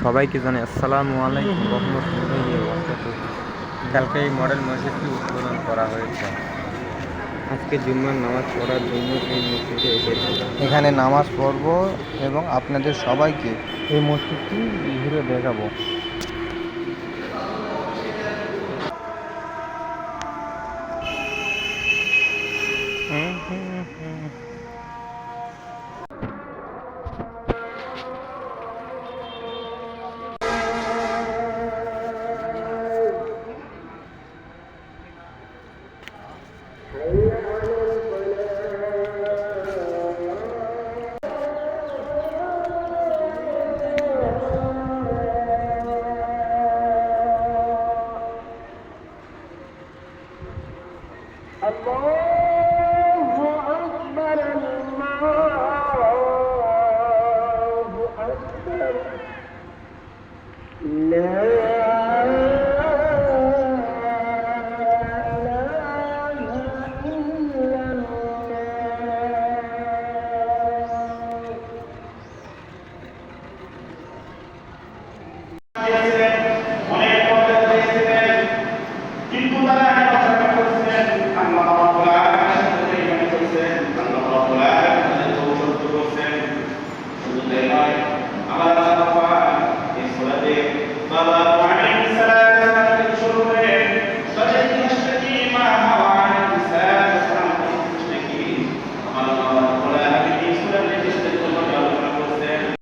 সবাইকে জানাই আসসালামু আলাইকুম রহমতুল্লাহি ওয়া বারাকাতুহু। কালকে এই মডেল মসজিদটি উদ্বোধন করা হয়েছে। আজকে জুম্মার নামাজ পড়ার জন্য এই মসজিদে এসেছি। এখানে নামাজ পড়ব এবং আপনাদের সবাইকে এই মসজিদটি ঘুরে দেখাবো। لا